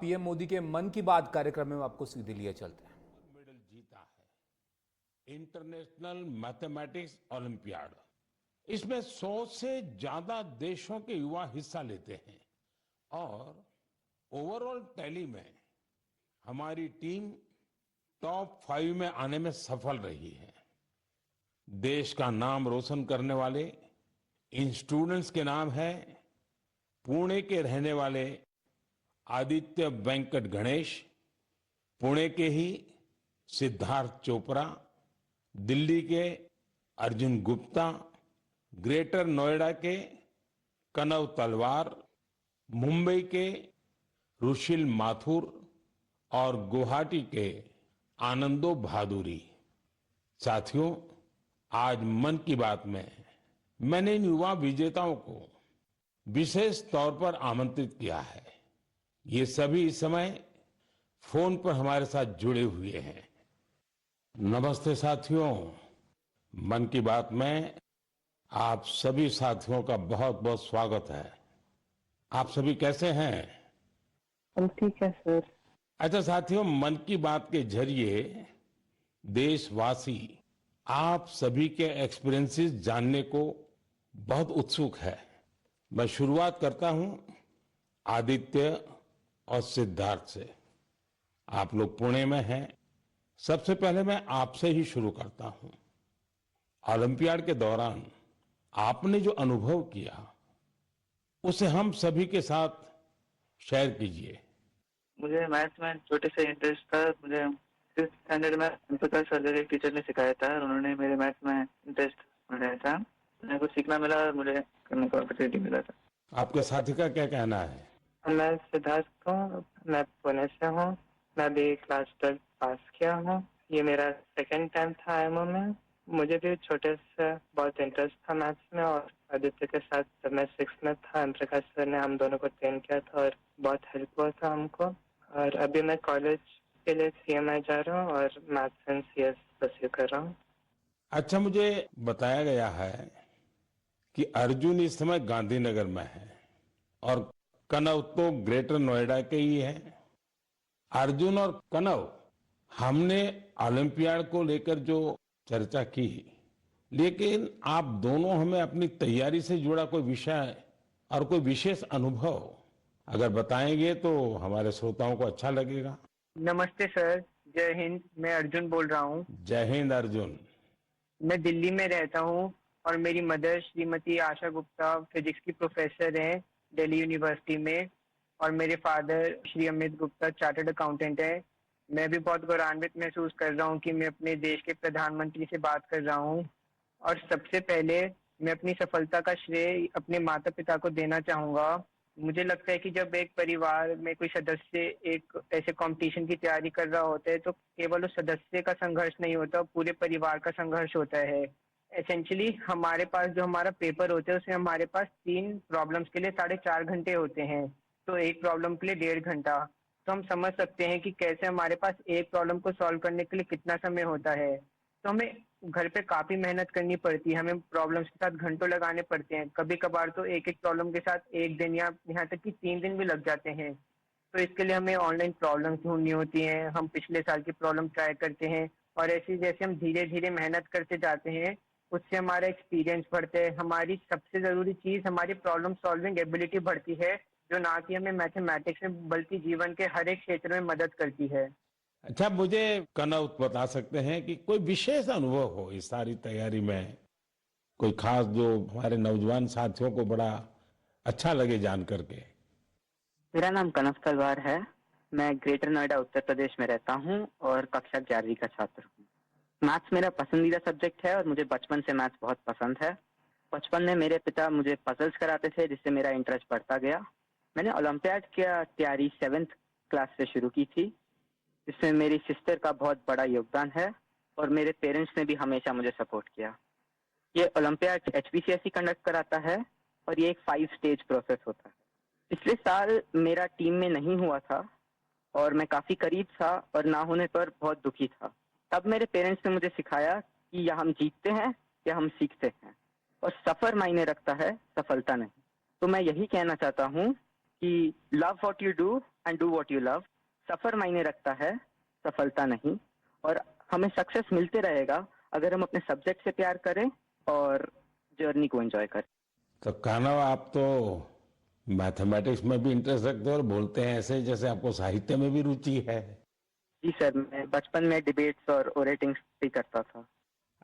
PM Modi के मन की बात कार्यक्रम में आपको सीधे लिए चलते हैं। मेडल जीता है इंटरनेशनल मैथमेटिक्स ओलंपियाड। इसमें 100 से ज्यादा देशों के युवा हिस्सा लेते हैं और ओवरऑल टैली में हमारी टीम टॉप 5 में आने में सफल रही है। देश का नाम रोशन करने वाले इन स्टूडेंट्स के नाम है पुणे के रहने वाले आदित्य वेंकट गणेश, पुणे के ही सिद्धार्थ चोपड़ा, दिल्ली के अर्जुन गुप्ता, ग्रेटर नोएडा के कनव तलवार, मुंबई के रुशिल माथुर और गुवाहाटी के आनंदो भादुरी। साथियों, आज मन की बात में मैंने इन युवा विजेताओं को विशेष तौर पर आमंत्रित किया है। ये सभी इस समय फोन पर हमारे साथ जुड़े हुए हैं। नमस्ते साथियों, मन की बात में आप सभी साथियों का बहुत बहुत स्वागत है। आप सभी कैसे हैं? हम ठीक है सर। अच्छा साथियों, मन की बात के जरिए देशवासी आप सभी के एक्सपीरियंसेस जानने को बहुत उत्सुक है। मैं शुरुआत करता हूं आदित्य और सिद्धार्थ से। आप लोग पुणे में हैं। सबसे पहले मैं आपसे ही शुरू करता हूं। ओलंपियाड के दौरान आपने जो अनुभव किया उसे हम सभी के साथ शेयर कीजिए। मुझे मैथ्स में छोटे से इंटरेस्ट था। मुझे 6th स्टैंडर्ड में प्रकाश सर एक टीचर ने सिखाया था और उन्होंने मेरे मैथ्स में इंटरेस्ट बढ़ाया था। मेरे को सीखना मिला और मुझे करने का अपॉर्चुनिटी मिला था। आपके साथी का क्या कहना है? मैं सिद्धार्थ हूँ, मैं पुणे से हूँ। मैं भी क्लास 12 पास किया हूँ। ये मेरा सेकंड टाइम था आईएमओ में। मुझे भी छोटे से बहुत इंटरेस्ट था मैथ्स में और आदित्य के साथ जब मैं 6th में था प्रकाश सर ने हम दोनों को ट्रेन किया था और बहुत हेल्प हुआ था हमको। और अभी मैं कॉलेज के लिए CMI जा रहा हूँ और मैथ्स एंड CS परस्यू कर रहा हूँ। अच्छा, मुझे बताया गया है कि अर्जुन इस समय गांधीनगर में है और कनव तो ग्रेटर नोएडा के ही है। अर्जुन और कनव, हमने ओलंपियाड को लेकर जो चर्चा की, लेकिन आप दोनों हमें अपनी तैयारी से जुड़ा कोई विषय और कोई विशेष अनुभव अगर बताएंगे तो हमारे श्रोताओं को अच्छा लगेगा। नमस्ते सर, जय हिंद। मैं अर्जुन बोल रहा हूँ। जय हिंद अर्जुन। मैं दिल्ली में रहता हूँ और मेरी मदर श्रीमती आशा गुप्ता फिजिक्स की प्रोफेसर हैं दिल्ली यूनिवर्सिटी में और मेरे father Shri Amit Gupta chartered accountant है। मैं भी बहुत गौरवान्वित महसूस कर रहा हूँ कि मैं अपने देश के प्रधानमंत्री से बात कर रहा हूँ और सबसे पहले मैं अपनी सफलता का श्रेय अपने माता पिता को देना चाहूँगा। मुझे लगता है कि जब एक परिवार में कोई सदस्य एक ऐसे कंपटीशन की तैयारी कर रहा होता है तो केवल उस सदस्य का संघर्ष नहीं होता, पूरे परिवार का संघर्ष होता है। एसेंशियली हमारे पास जो हमारा पेपर होता है उसमें हमारे पास 3 प्रॉब्लम्स के लिए 4.5 घंटे होते हैं, तो एक प्रॉब्लम के लिए 1.5 घंटा। तो हम समझ सकते हैं कि कैसे हमारे पास एक प्रॉब्लम को सॉल्व करने के लिए कितना समय होता है। तो हमें घर पे काफी मेहनत करनी पड़ती है, हमें प्रॉब्लम्स के साथ घंटों लगाने पड़ते हैं। कभी कभार तो एक एक प्रॉब्लम के साथ 1 दिन या यहाँ तक कि 3 दिन भी लग जाते हैं। तो इसके लिए हमें ऑनलाइन प्रॉब्लम्स ढूंढनी होती हैं। हम पिछले साल की प्रॉब्लम ट्राई करते हैं और ऐसे जैसे हम धीरे धीरे मेहनत करते जाते हैं उससे हमारा एक्सपीरियंस बढ़ता है। हमारी सबसे जरूरी चीज हमारी प्रॉब्लम सॉल्विंग एबिलिटी बढ़ती है, जो ना कि हमें मैथमेटिक्स में बल्कि जीवन के हर एक क्षेत्र में मदद करती है। अच्छा, मुझे कनव बता सकते हैं कि कोई विशेष अनुभव हो इस सारी तैयारी में, कोई खास जो हमारे नौजवान साथियों को बड़ा अच्छा लगे जान करके? मेरा नाम कनव तलवार है। मैं ग्रेटर नोएडा उत्तर प्रदेश में रहता हूँ और कक्षा 11वीं का छात्र हूँ। मैथ्स मेरा पसंदीदा सब्जेक्ट है और मुझे बचपन से मैथ्स बहुत पसंद है। बचपन में मेरे पिता मुझे पजल्स कराते थे जिससे मेरा इंटरेस्ट बढ़ता गया। मैंने ओलंपियाड की तैयारी 7th क्लास से शुरू की थी, जिसमें मेरी सिस्टर का बहुत बड़ा योगदान है और मेरे पेरेंट्स ने भी हमेशा मुझे सपोर्ट किया। ये ओलंपियाड HPCSE कंडक्ट कराता है और ये एक 5 स्टेज प्रोसेस होता है। पिछले साल मेरा टीम में नहीं हुआ था और मैं काफी करीब था और ना होने पर बहुत दुखी था। तब मेरे पेरेंट्स ने मुझे सिखाया कि या हम जीतते हैं या हम सीखते हैं और सफर मायने रखता है, सफलता नहीं। तो मैं यही कहना चाहता हूँ कि love what you do and do what you love. सफर मायने रखता है, सफलता नहीं। और हमें सक्सेस मिलते रहेगा अगर हम अपने सब्जेक्ट से प्यार करें और जर्नी को एंजॉय करें। तो कान्हा, आप तो मैथमेटिक्स में भी इंटरेस्ट रखते हो और बोलते हैं ऐसे जैसे आपको साहित्य में भी रुचि है। जी सर, मैं बचपन में डिबेट्स और ओरेटिंग्स भी करता था।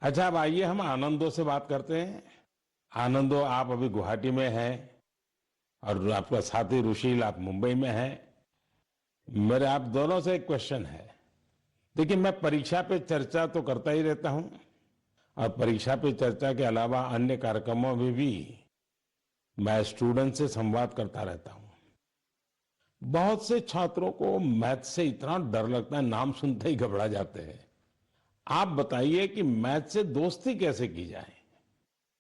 अच्छा, अब आइए हम आनंदो से बात करते हैं। आनंदो, आप अभी गुवाहाटी में हैं और आपका साथी रुशील आप मुंबई में हैं। मेरे आप दोनों से एक क्वेश्चन है। देखिए, मैं परीक्षा पे चर्चा तो करता ही रहता हूं और परीक्षा पे चर्चा के अलावा अन्य कार्यक्रमों में भी मैं स्टूडेंट से संवाद करता रहता हूं। बहुत से छात्रों को मैथ से इतना डर लगता है, नाम सुनते ही घबरा जाते हैं। आप बताइए कि मैथ से दोस्ती कैसे की जाए।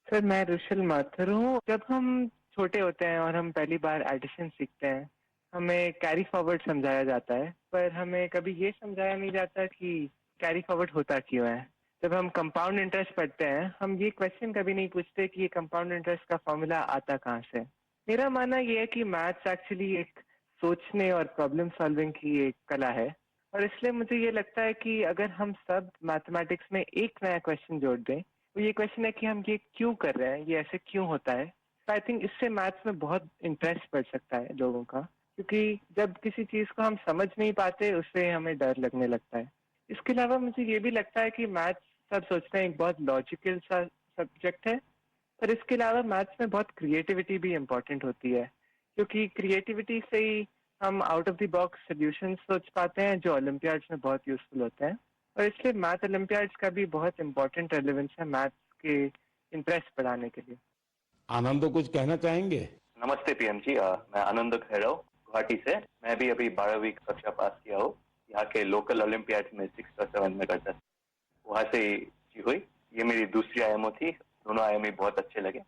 सर, मैं रुशल माथुर हूँ। जब हम छोटे होते हैं और हम पहली बार एडिशन सीखते हैं, हमें कैरी फॉरवर्ड समझाया जाता है, पर हमें कभी ये समझाया नहीं जाता कि कैरी फॉरवर्ड होता क्यों है। जब हम कंपाउंड इंटरेस्ट पढ़ते हैं, हम ये क्वेश्चन कभी नहीं पूछते कि ये कंपाउंड इंटरेस्ट का फॉर्मूला आता कहाँ से। मेरा मानना ये है कि मैथ्स एक्चुअली एक सोचने और प्रॉब्लम सॉल्विंग की एक कला है, और इसलिए मुझे ये लगता है कि अगर हम सब मैथमेटिक्स में एक नया क्वेश्चन जोड़ दें, तो ये क्वेश्चन है कि हम ये क्यों कर रहे हैं, ये ऐसे क्यों होता है। तो आई थिंक इससे मैथ्स में बहुत इंटरेस्ट बढ़ सकता है लोगों का, क्योंकि जब किसी चीज को हम समझ नहीं पाते, उससे हमें डर लगने लगता है। इसके अलावा मुझे ये भी लगता है कि मैथ्स, सब सोचते हैं, एक बहुत लॉजिकल सा सब्जेक्ट है, पर इसके अलावा मैथ्स में बहुत क्रिएटिविटी भी इम्पोर्टेंट होती है, क्योंकि क्रिएटिविटी से ही हम out of the box solution सोच पाते हैं, जो ओलंपियाड्स में बहुत यूजफुल होते हैं। और इसलिए मैथ ओलंपियाड्स का भी बहुत इंपॉर्टेंट रेलेवेंस है मैथ्स के इंटरेस्ट बढ़ाने के लिए। आनंदो, कुछ कहना चाहेंगे? नमस्ते पीएम जी, मैं आनंद खैरव गुवाहाटी से। मैं भी अभी 12वीं कक्षा पास किया हूँ। यहाँ के लोकल ओलंपियाड में 6th और 7th में करता था, वहाँ से ही हुई। ये मेरी दूसरी आईएमओ थी। दोनों आईएमओ बहुत अच्छे लगे।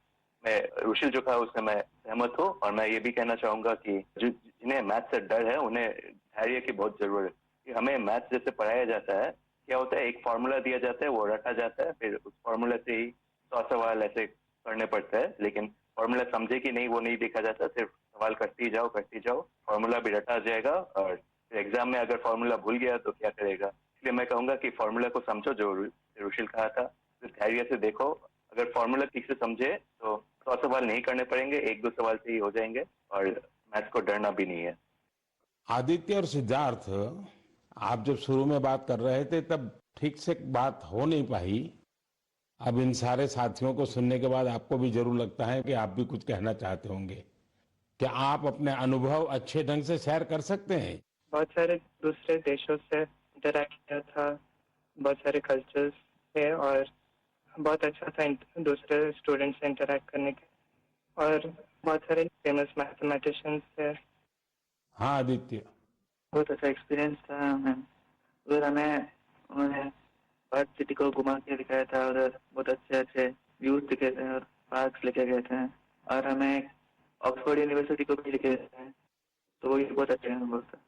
मैं रुशिल जो कहा उससे मैं सहमत हूँ, और मैं ये भी कहना चाहूंगा कि जिन्हें मैथ से डर है उन्हें धैर्य की बहुत जरूरत है। हमें मैथ जैसे पढ़ाया जाता है, क्या होता है, एक फॉर्मूला दिया जाता है, वो रटा जाता है, फिर उस फॉर्मूला से ही 100 सवाल ऐसे करने पड़ता है। लेकिन फॉर्मूला समझे कि नहीं वो नहीं देखा जाता, सिर्फ सवाल करते जाओ, फॉर्मूला भी रटा जाएगा, और एग्जाम में अगर फॉर्मूला भूल गया तो क्या करेगा। इसलिए मैं कहूंगा कि फॉर्मूला को समझो, जो रुशिल कहा था, धैर्य से देखो। अगर फॉर्मूला ठीक से समझे तो 100 सवाल नहीं करने पड़ेंगे, 1-2 सवाल से ही हो जाएंगे, और मैथ्स को डरना भी नहीं है। आदित्य और सिद्धार्थ, आप जब शुरू में बात कर रहे थे तब ठीक से बात हो नहीं पाई। अब इन सारे साथियों को सुनने के बाद आपको भी जरूर लगता है कि आप भी कुछ कहना चाहते होंगे। क्या आप अपने अनुभव अच्छे ढंग से शेयर कर सकते हैं? बहुत सारे दूसरे देशों से इंटरैक्ट किया था, बहुत सारे कल्चर्स से, और बहुत अच्छा था दूसरे स्टूडेंट्स से इंटरैक्ट करने के, और बहुत सारे फेमस मैथमेटिशियंस से। हाँ आदित्य। बहुत अच्छा एक्सपीरियंस था हमें। उधर हमें उन्होंने पार्क सिटी को घुमा के दिखाया था, उधर बहुत अच्छे अच्छे व्यूज दिखे थे और पार्क्स लेके गए थे, और हमें ऑक्सफोर्ड यूनिवर्सिटी को भी लेके गए थे, तो ये बहुत अच्छा अनुभव था।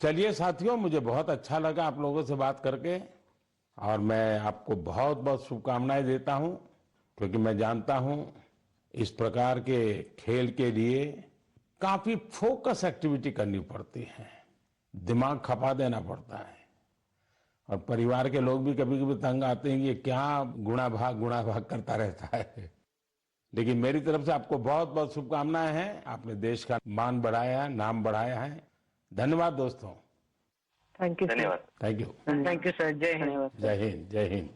चलिए साथियों, मुझे बहुत अच्छा लगा आप लोगों से बात करके, और मैं आपको बहुत बहुत शुभकामनाएं देता हूं, क्योंकि मैं जानता हूं इस प्रकार के खेल के लिए काफी फोकस एक्टिविटी करनी पड़ती है, दिमाग खपा देना पड़ता है, और परिवार के लोग भी कभी कभी तंग आते हैं कि क्या गुणा भाग करता रहता है। लेकिन मेरी तरफ से आपको बहुत बहुत शुभकामनाएं हैं। आपने देश का मान बढ़ाया है, नाम बढ़ाया है। धन्यवाद दोस्तों। Thank you. धन्यवाद। Thank you. Thank you sir. जय हिंद। जय हिंद, जय हिंद।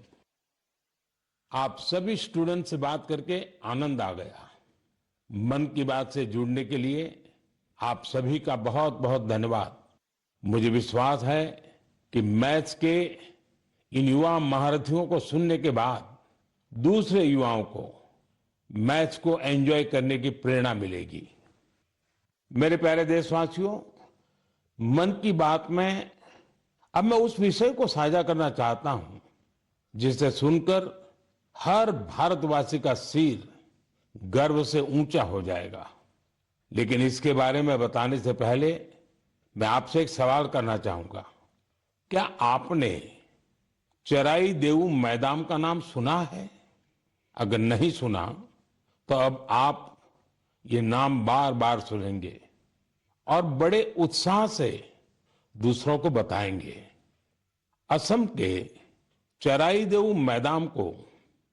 आप सभी स्टूडेंट से बात करके आनंद आ गया। मन की बात से जुड़ने के लिए आप सभी का बहुत बहुत धन्यवाद। मुझे विश्वास है कि मैथ्स के इन युवा महारथियों को सुनने के बाद दूसरे युवाओं को मैथ्स को एंजॉय करने की प्रेरणा मिलेगी। मेरे प्यारे देशवासियों, मन की बात में अब मैं उस विषय को साझा करना चाहता हूं जिसे सुनकर हर भारतवासी का सिर गर्व से ऊंचा हो जाएगा। लेकिन इसके बारे में बताने से पहले मैं आपसे एक सवाल करना चाहूंगा। क्या आपने चराई देऊ मैदान का नाम सुना है? अगर नहीं सुना तो अब आप ये नाम बार बार सुनेंगे, और बड़े उत्साह से दूसरों को बताएंगे। असम के चराईदेव मैदान को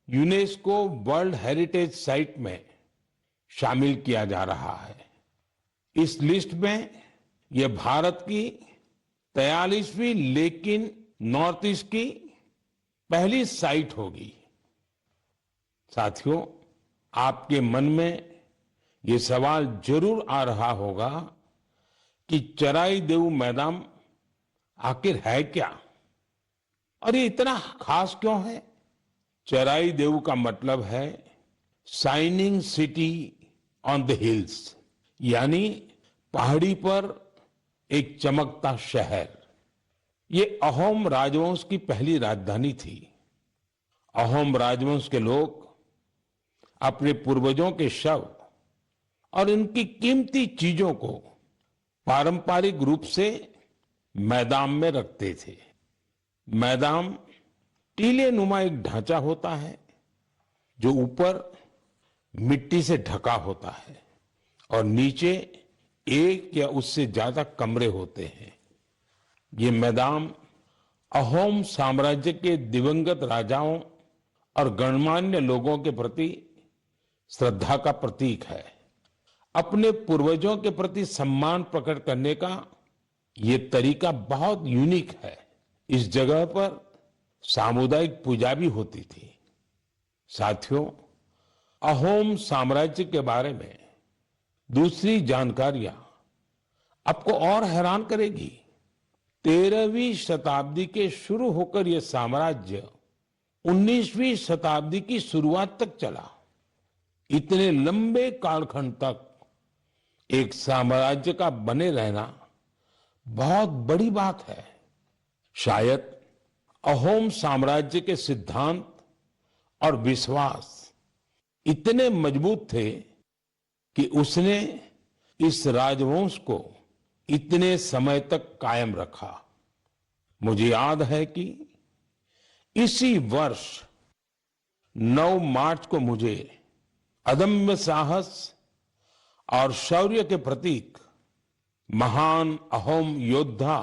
यूनेस्को वर्ल्ड हेरिटेज साइट में शामिल किया जा रहा है। इस लिस्ट में यह भारत की 43वीं लेकिन नॉर्थ ईस्ट की पहली साइट होगी। साथियों, आपके मन में ये सवाल जरूर आ रहा होगा कि चराईदेव मैदान आखिर है क्या और ये इतना खास क्यों है। चराईदेव का मतलब है shining city on the hills, यानी पहाड़ी पर एक चमकता शहर। ये अहोम राजवंश की पहली राजधानी थी। अहोम राजवंश के लोग अपने पूर्वजों के शव और उनकी कीमती चीजों को पारंपरिक रूप से मैदान में रखते थे। मैदान टीले नुमा एक ढांचा होता है जो ऊपर मिट्टी से ढका होता है और नीचे एक या उससे ज्यादा कमरे होते हैं। ये मैदान अहोम साम्राज्य के दिवंगत राजाओं और गणमान्य लोगों के प्रति श्रद्धा का प्रतीक है। अपने पूर्वजों के प्रति सम्मान प्रकट करने का ये तरीका बहुत यूनिक है। इस जगह पर सामुदायिक पूजा भी होती थी। साथियों, अहोम साम्राज्य के बारे में दूसरी जानकारियां आपको और हैरान करेगी। 13वीं शताब्दी के शुरू होकर यह साम्राज्य 19वीं शताब्दी की शुरुआत तक चला। इतने लंबे कालखंड तक एक साम्राज्य का बने रहना बहुत बड़ी बात है। शायद अहोम साम्राज्य के सिद्धांत और विश्वास इतने मजबूत थे कि उसने इस राजवंश को इतने समय तक कायम रखा। मुझे याद है कि इसी वर्ष 9 मार्च को मुझे अदम्य साहस और शौर्य के प्रतीक महान अहोम योद्धा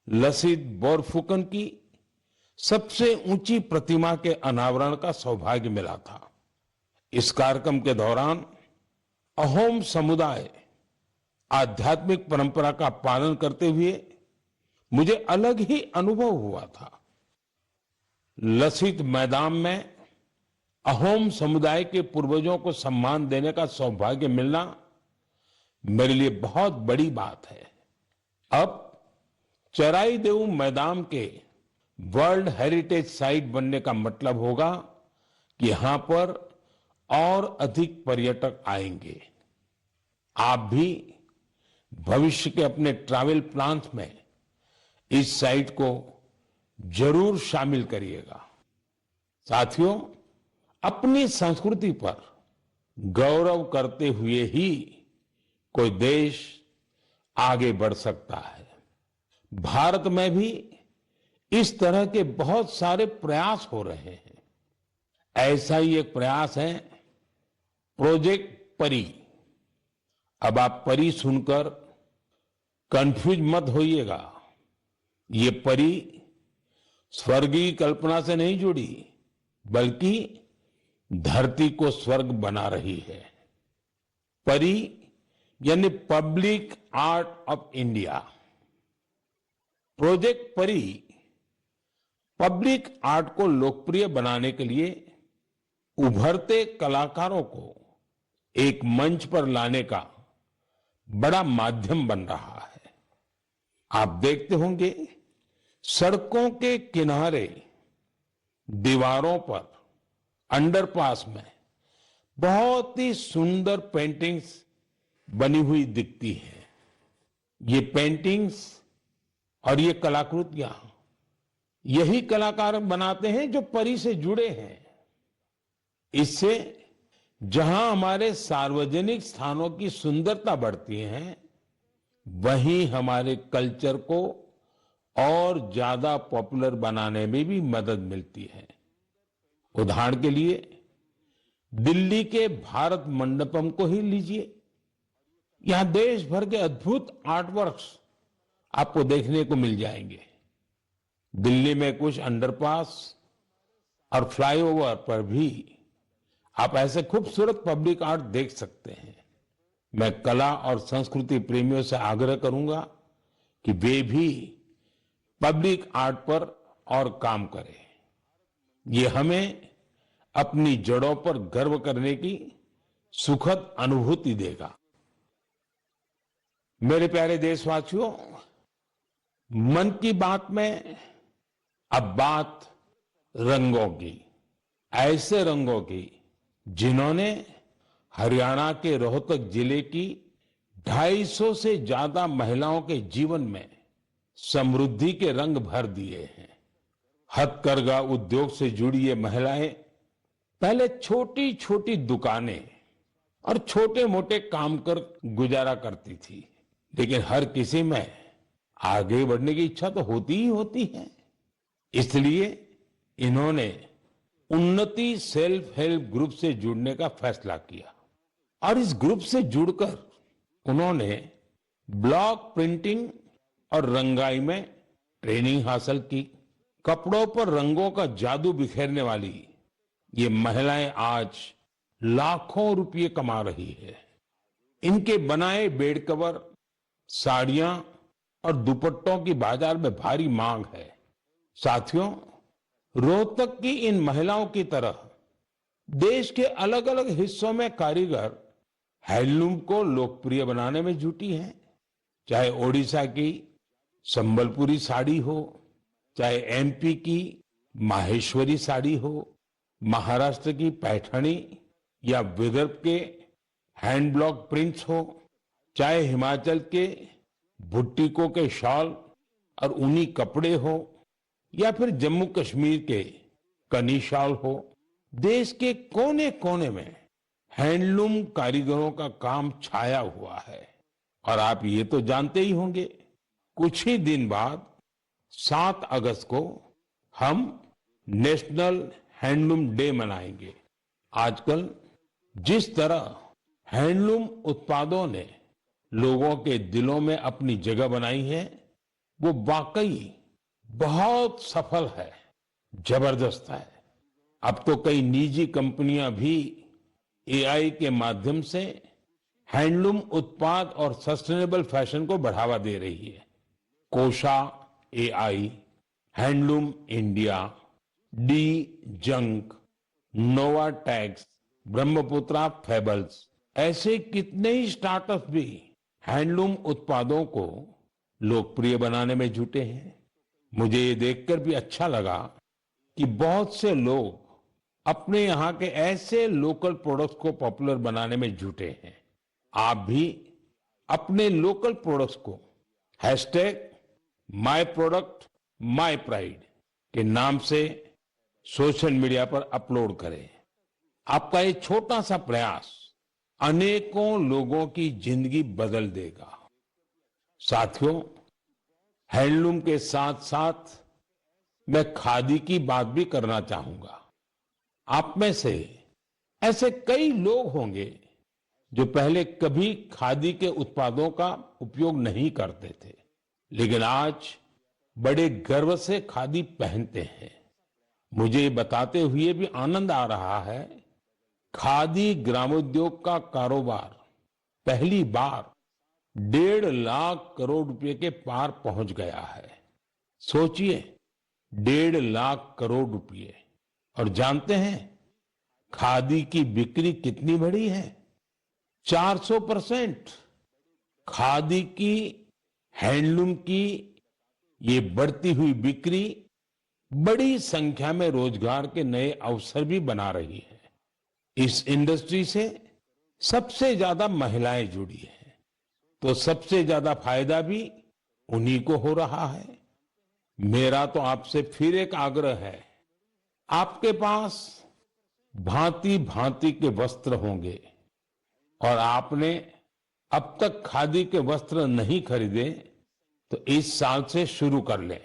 लसित बोरफुकन की सबसे ऊंची प्रतिमा के अनावरण का सौभाग्य मिला था। इस कार्यक्रम के दौरान अहोम समुदाय आध्यात्मिक परंपरा का पालन करते हुए मुझे अलग ही अनुभव हुआ था। लसित मैदान में अहोम समुदाय के पूर्वजों को सम्मान देने का सौभाग्य मिलना मेरे लिए बहुत बड़ी बात है। अब चराईदेव मैदान के वर्ल्ड हेरिटेज साइट बनने का मतलब होगा कि यहां पर और अधिक पर्यटक आएंगे। आप भी भविष्य के अपने ट्रैवल प्लान्स में इस साइट को जरूर शामिल करिएगा। साथियों, अपनी संस्कृति पर गौरव करते हुए ही कोई देश आगे बढ़ सकता है। भारत में भी इस तरह के बहुत सारे प्रयास हो रहे हैं। ऐसा ही एक प्रयास है प्रोजेक्ट परी। अब आप परी सुनकर कंफ्यूज मत होइएगा। ये परी स्वर्गीय कल्पना से नहीं जुड़ी, बल्कि धरती को स्वर्ग बना रही है। परी यानी public art of India. Project परी पब्लिक आर्ट को लोकप्रिय बनाने के लिए उभरते कलाकारों को एक मंच पर लाने का बड़ा माध्यम बन रहा है। आप देखते होंगे सड़कों के किनारे, दीवारों पर, अंडरपास में बहुत ही सुंदर पेंटिंग्स बनी हुई दिखती हैं। ये पेंटिंग्स और ये कलाकृतियां यही कलाकार बनाते हैं जो परी से जुड़े हैं। इससे जहां हमारे सार्वजनिक स्थानों की सुंदरता बढ़ती है, वहीं हमारे कल्चर को और ज्यादा पॉपुलर बनाने में भी मदद मिलती है। उदाहरण के लिए दिल्ली के भारत मंडपम को ही लीजिए। यहाँ देश भर के अद्भुत आर्ट वर्क्स आपको देखने को मिल जाएंगे। दिल्ली में कुछ अंडरपास और फ्लाईओवर पर भी आप ऐसे खूबसूरत पब्लिक आर्ट देख सकते हैं। मैं कला और संस्कृति प्रेमियों से आग्रह करूंगा कि वे भी पब्लिक आर्ट पर और काम करें। ये हमें अपनी जड़ों पर गर्व करने की सुखद अनुभूति देगा। मेरे प्यारे देशवासियों, मन की बात में अब बात रंगों की, ऐसे रंगों की जिन्होंने हरियाणा के रोहतक जिले की 250 से ज्यादा महिलाओं के जीवन में समृद्धि के रंग भर दिए हैं। हथकरघा उद्योग से जुड़ी ये महिलाएं पहले छोटी छोटी दुकानें और छोटे मोटे काम कर गुजारा करती थी, लेकिन हर किसी में आगे बढ़ने की इच्छा तो होती ही होती है। इसलिए इन्होंने उन्नति सेल्फ हेल्प ग्रुप से जुड़ने का फैसला किया और इस ग्रुप से जुड़कर उन्होंने ब्लॉक प्रिंटिंग और रंगाई में ट्रेनिंग हासिल की। कपड़ों पर रंगों का जादू बिखेरने वाली ये महिलाएं आज लाखों रुपए कमा रही है। इनके बनाए बेड कवर, साड़ियां और दुपट्टों की बाजार में भारी मांग है। साथियों, रोहतक की इन महिलाओं की तरह देश के अलग अलग हिस्सों में कारीगर हैंडलूम को लोकप्रिय बनाने में जुटी हैं। चाहे ओडिशा की संबलपुरी साड़ी हो, चाहे एमपी की माहेश्वरी साड़ी हो, महाराष्ट्र की पैठणी या विदर्भ के हैंड ब्लॉक प्रिंट्स हो, चाहे हिमाचल के भुट्टिकों के शॉल और ऊनी कपड़े हो, या फिर जम्मू कश्मीर के कनी शॉल हो, देश के कोने कोने में हैंडलूम कारीगरों का काम छाया हुआ है। और आप ये तो जानते ही होंगे, कुछ ही दिन बाद 7 अगस्त को हम नेशनल हैंडलूम डे मनाएंगे। आजकल जिस तरह हैंडलूम उत्पादों ने लोगों के दिलों में अपनी जगह बनाई है, वो वाकई बहुत सफल है, जबरदस्त है। अब तो कई निजी कंपनियां भी एआई के माध्यम से हैंडलूम उत्पाद और सस्टेनेबल फैशन को बढ़ावा दे रही है। कोशा एआई, हैंडलूम इंडिया, डी जंक, नोवा टैक्स, ब्रह्मपुत्रा फेबल्स, ऐसे कितने ही स्टार्टअप भी हैंडलूम उत्पादों को लोकप्रिय बनाने में जुटे हैं। मुझे ये देखकर भी अच्छा लगा कि बहुत से लोग अपने यहाँ के ऐसे लोकल प्रोडक्ट्स को पॉपुलर बनाने में जुटे हैं। आप भी अपने लोकल प्रोडक्ट्स को #MyProductMyPride के नाम से सोशल मीडिया पर अपलोड करें। आपका ये छोटा सा प्रयास अनेकों लोगों की जिंदगी बदल देगा। साथियों, हैंडलूम के साथ साथ मैं खादी की बात भी करना चाहूंगा। आप में से ऐसे कई लोग होंगे जो पहले कभी खादी के उत्पादों का उपयोग नहीं करते थे, लेकिन आज बड़े गर्व से खादी पहनते हैं। मुझे ये बताते हुए भी आनंद आ रहा है, खादी ग्रामोद्योग का कारोबार पहली बार 1.5 लाख करोड़ रुपए के पार पहुंच गया है। सोचिए, 1.5 लाख करोड़ रुपए। और जानते हैं खादी की बिक्री कितनी बढ़ी है? 400%। खादी की, हैंडलूम की ये बढ़ती हुई बिक्री बड़ी संख्या में रोजगार के नए अवसर भी बना रही है। इस इंडस्ट्री से सबसे ज्यादा महिलाएं जुड़ी हैं, तो सबसे ज्यादा फायदा भी उन्हीं को हो रहा है। मेरा तो आपसे फिर एक आग्रह है, आपके पास भांति भांति के वस्त्र होंगे और आपने अब तक खादी के वस्त्र नहीं खरीदे, तो इस साल से शुरू कर लें।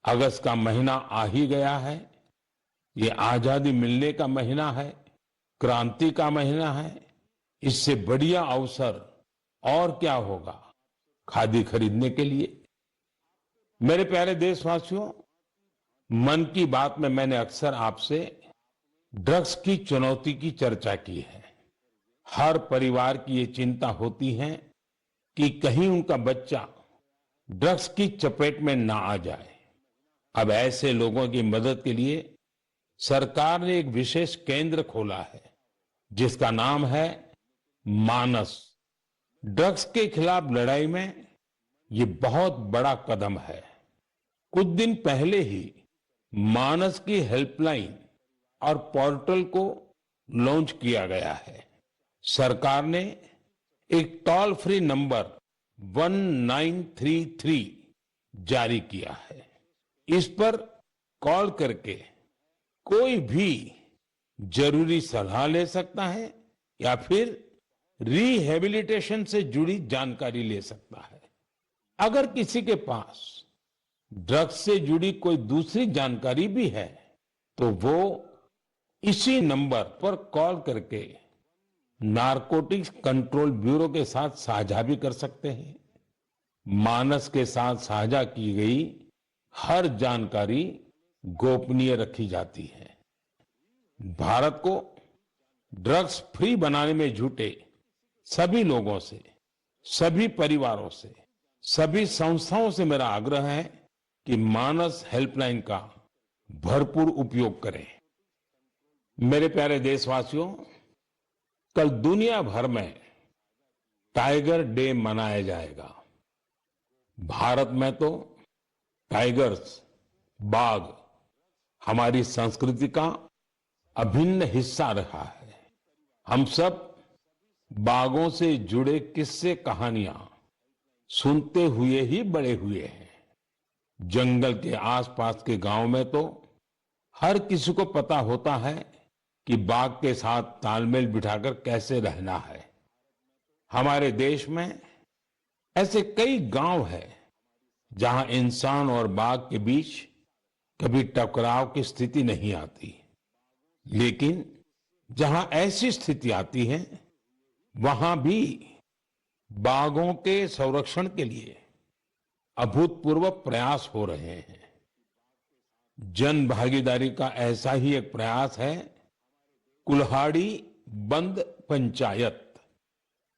अगस्त का महीना आ ही गया है। ये आजादी मिलने का महीना है, क्रांति का महीना है। इससे बढ़िया अवसर और क्या होगा खादी खरीदने के लिए। मेरे प्यारे देशवासियों, मन की बात में मैंने अक्सर आपसे ड्रग्स की चुनौती की चर्चा की है। हर परिवार की ये चिंता होती है कि कहीं उनका बच्चा ड्रग्स की चपेट में ना आ जाए। अब ऐसे लोगों की मदद के लिए सरकार ने एक विशेष केंद्र खोला है जिसका नाम है मानस। ड्रग्स के खिलाफ लड़ाई में ये बहुत बड़ा कदम है। कुछ दिन पहले ही मानस की हेल्पलाइन और पोर्टल को लॉन्च किया गया है। सरकार ने एक टोल फ्री नंबर 1933 जारी किया है। इस पर कॉल करके कोई भी जरूरी सलाह ले सकता है या फिर रिहेबिलिटेशन से जुड़ी जानकारी ले सकता है। अगर किसी के पास ड्रग्स से जुड़ी कोई दूसरी जानकारी भी है तो वो इसी नंबर पर कॉल करके नारकोटिक्स कंट्रोल ब्यूरो के साथ साझा भी कर सकते हैं। मानस के साथ साझा की गई हर जानकारी गोपनीय रखी जाती है। भारत को ड्रग्स फ्री बनाने में जुटे सभी लोगों से, सभी परिवारों से, सभी संस्थाओं से मेरा आग्रह है कि मानस हेल्पलाइन का भरपूर उपयोग करें। मेरे प्यारे देशवासियों, कल दुनिया भर में टाइगर डे मनाया जाएगा। भारत में तो टाइगर्स, बाघ हमारी संस्कृति का अभिन्न हिस्सा रहा है। हम सब बाघों से जुड़े किस्से कहानियां सुनते हुए ही बड़े हुए हैं। जंगल के आसपास के गांव में तो हर किसी को पता होता है कि बाघ के साथ तालमेल बिठाकर कैसे रहना है। हमारे देश में ऐसे कई गांव हैं जहां इंसान और बाघ के बीच कभी टकराव की स्थिति नहीं आती, लेकिन जहां ऐसी स्थिति आती है वहां भी बाघों के संरक्षण के लिए अभूतपूर्व प्रयास हो रहे हैं। जन भागीदारी का ऐसा ही एक प्रयास है कुल्हाड़ी बंद पंचायत।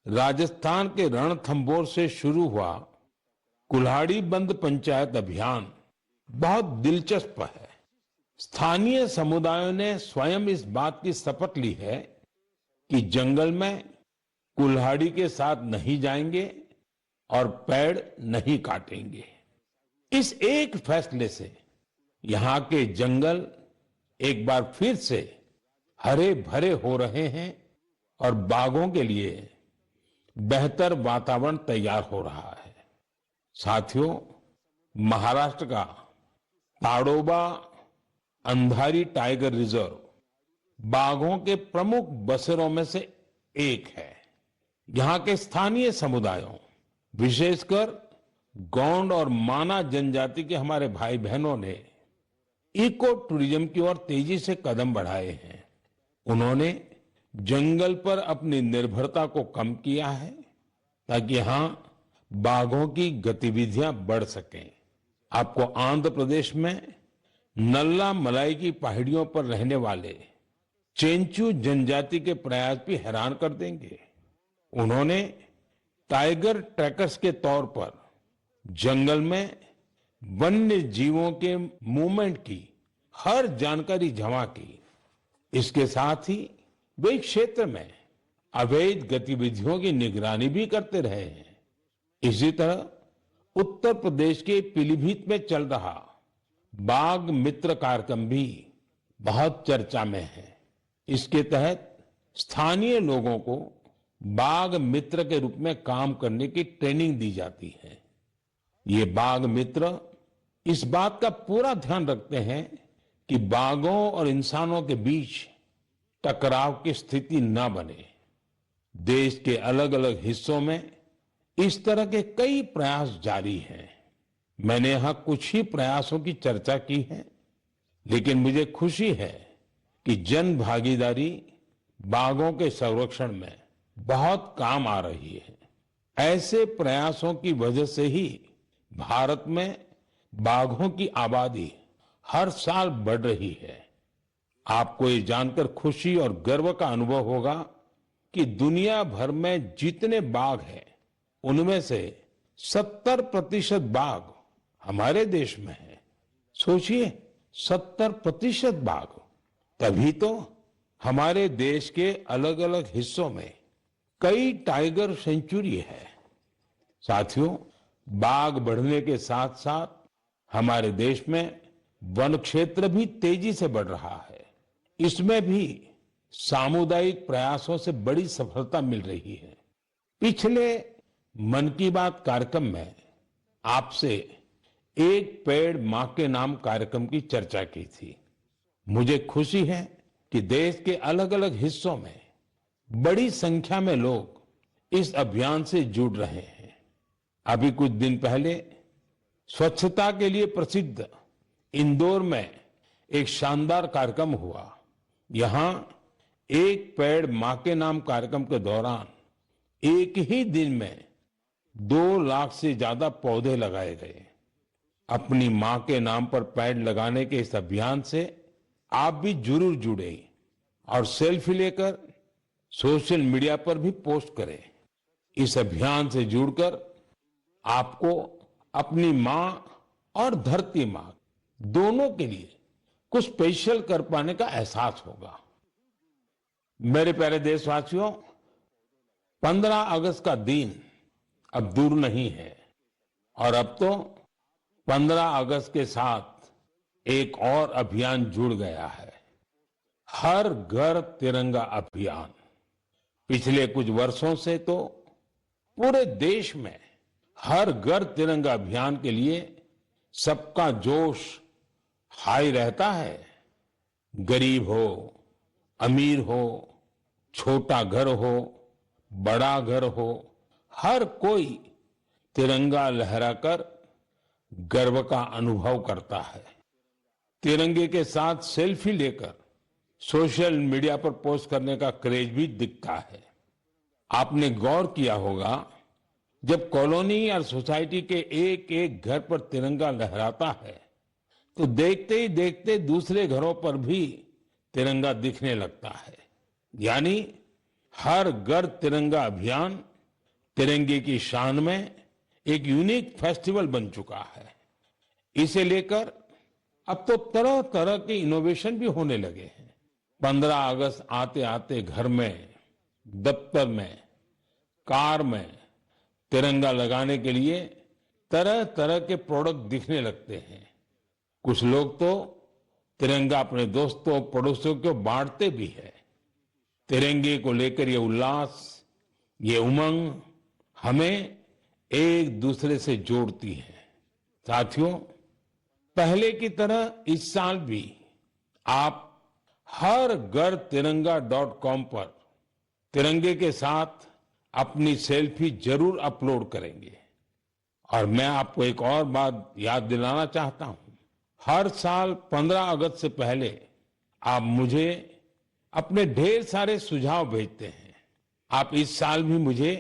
राजस्थान के रणथंभौर से शुरू हुआ कुल्हाड़ी बंद पंचायत अभियान बहुत दिलचस्प है। स्थानीय समुदायों ने स्वयं इस बात की शपथ ली है कि जंगल में कुल्हाड़ी के साथ नहीं जाएंगे और पेड़ नहीं काटेंगे। इस एक फैसले से यहाँ के जंगल एक बार फिर से हरे भरे हो रहे हैं और बाघों के लिए बेहतर वातावरण तैयार हो रहा है। साथियों, महाराष्ट्र का ताडोबा अंधारी टाइगर रिजर्व बाघों के प्रमुख बसेरों में से एक है। यहाँ के स्थानीय समुदायों, विशेषकर गोंड और माना जनजाति के हमारे भाई बहनों ने इको टूरिज्म की ओर तेजी से कदम बढ़ाए हैं। उन्होंने जंगल पर अपनी निर्भरता को कम किया है ताकि यहाँ बाघों की गतिविधियां बढ़ सकें। आपको आंध्र प्रदेश में नल्ला मलाई की पहाड़ियों पर रहने वाले चेंचू जनजाति के प्रयास भी हैरान कर देंगे। उन्होंने टाइगर ट्रैकर्स के तौर पर जंगल में वन्य जीवों के मूवमेंट की हर जानकारी जमा की। इसके साथ ही वे क्षेत्र में अवैध गतिविधियों की निगरानी भी करते रहे हैं। इसी तरह उत्तर प्रदेश के पीलीभीत में चल रहा बाघ मित्र कार्यक्रम भी बहुत चर्चा में है। इसके तहत स्थानीय लोगों को बाघ मित्र के रूप में काम करने की ट्रेनिंग दी जाती है। ये बाघ मित्र इस बात का पूरा ध्यान रखते हैं कि बाघों और इंसानों के बीच टकराव की स्थिति न बने। देश के अलग अलग हिस्सों में इस तरह के कई प्रयास जारी हैं। मैंने यहां कुछ ही प्रयासों की चर्चा की है, लेकिन मुझे खुशी है कि जन भागीदारी बाघों के संरक्षण में बहुत काम आ रही है। ऐसे प्रयासों की वजह से ही भारत में बाघों की आबादी हर साल बढ़ रही है। आपको ये जानकर खुशी और गर्व का अनुभव होगा कि दुनिया भर में जितने बाघ हैं, उनमें से 70% बाघ हमारे देश में है। सोचिए, 70% बाघ। तभी तो हमारे देश के अलग अलग हिस्सों में कई टाइगर सेंचुरी है। साथियों, बाघ बढ़ने के साथ साथ हमारे देश में वन क्षेत्र भी तेजी से बढ़ रहा है। इसमें भी सामुदायिक प्रयासों से बड़ी सफलता मिल रही है। पिछले मन की बात कार्यक्रम में आपसे एक पेड़ मां के नाम कार्यक्रम की चर्चा की थी। मुझे खुशी है कि देश के अलग अलग हिस्सों में बड़ी संख्या में लोग इस अभियान से जुड़ रहे हैं। अभी कुछ दिन पहले स्वच्छता के लिए प्रसिद्ध इंदौर में एक शानदार कार्यक्रम हुआ। यहां एक पेड़ मां के नाम कार्यक्रम के दौरान एक ही दिन में 2 लाख से ज्यादा पौधे लगाए गए। अपनी मां के नाम पर पेड़ लगाने के इस अभियान से आप भी जरूर जुड़े और सेल्फी लेकर सोशल मीडिया पर भी पोस्ट करें। इस अभियान से जुड़कर आपको अपनी मां और धरती मां दोनों के लिए कुछ स्पेशल कर पाने का एहसास होगा। मेरे प्यारे देशवासियों, 15 अगस्त का दिन अब दूर नहीं है और अब तो 15 अगस्त के साथ एक और अभियान जुड़ गया है, हर घर तिरंगा अभियान। पिछले कुछ वर्षों से तो पूरे देश में हर घर तिरंगा अभियान के लिए सबका जोश हाई रहता है। गरीब हो, अमीर हो, छोटा घर हो, बड़ा घर हो, हर कोई तिरंगा लहराकर गर्व का अनुभव करता है। तिरंगे के साथ सेल्फी लेकर सोशल मीडिया पर पोस्ट करने का क्रेज भी दिखता है। आपने गौर किया होगा, जब कॉलोनी और सोसाइटी के एक एक घर पर तिरंगा लहराता है तो देखते ही देखते दूसरे घरों पर भी तिरंगा दिखने लगता है। यानी हर घर तिरंगा अभियान तिरंगे की शान में एक यूनिक फेस्टिवल बन चुका है। इसे लेकर अब तो तरह तरह के इनोवेशन भी होने लगे हैं। 15 अगस्त आते आते घर में, दफ्तर में, कार में तिरंगा लगाने के लिए तरह तरह के प्रोडक्ट दिखने लगते हैं। कुछ लोग तो तिरंगा अपने दोस्तों पड़ोसियों को बांटते भी है। तिरंगे को लेकर ये उल्लास, ये उमंग हमें एक दूसरे से जोड़ती है। साथियों, पहले की तरह इस साल भी आप हर घर तिरंगा.com पर तिरंगे के साथ अपनी सेल्फी जरूर अपलोड करेंगे। और मैं आपको एक और बात याद दिलाना चाहता हूं। हर साल 15 अगस्त से पहले आप मुझे अपने ढेर सारे सुझाव भेजते हैं। आप इस साल भी मुझे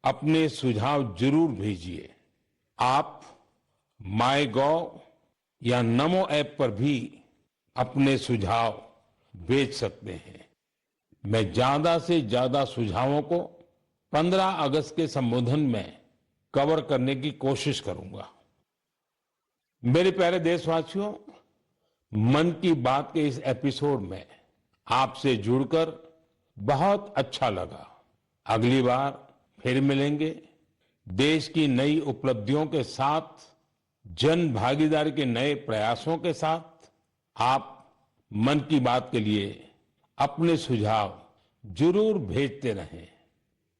अपने सुझाव जरूर भेजिए। आप माईगॉव या नमो ऐप पर भी अपने सुझाव भेज सकते हैं। मैं ज्यादा से ज्यादा सुझावों को 15 अगस्त के संबोधन में कवर करने की कोशिश करूंगा। मेरे प्यारे देशवासियों, मन की बात के इस एपिसोड में आपसे जुड़कर बहुत अच्छा लगा। अगली बार फिर मिलेंगे देश की नई उपलब्धियों के साथ, जन भागीदारी के नए प्रयासों के साथ। आप मन की बात के लिए अपने सुझाव जरूर भेजते रहें।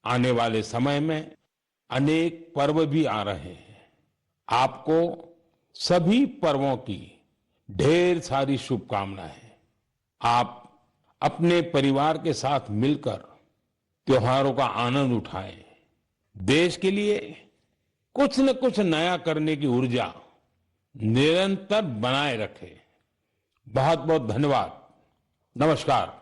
आने वाले समय में अनेक पर्व भी आ रहे हैं। आपको सभी पर्वों की ढेर सारी शुभकामनाएं। आप अपने परिवार के साथ मिलकर त्योहारों का आनंद उठाएं। देश के लिए कुछ न कुछ नया करने की ऊर्जा निरंतर बनाए रखें। बहुत बहुत धन्यवाद। नमस्कार।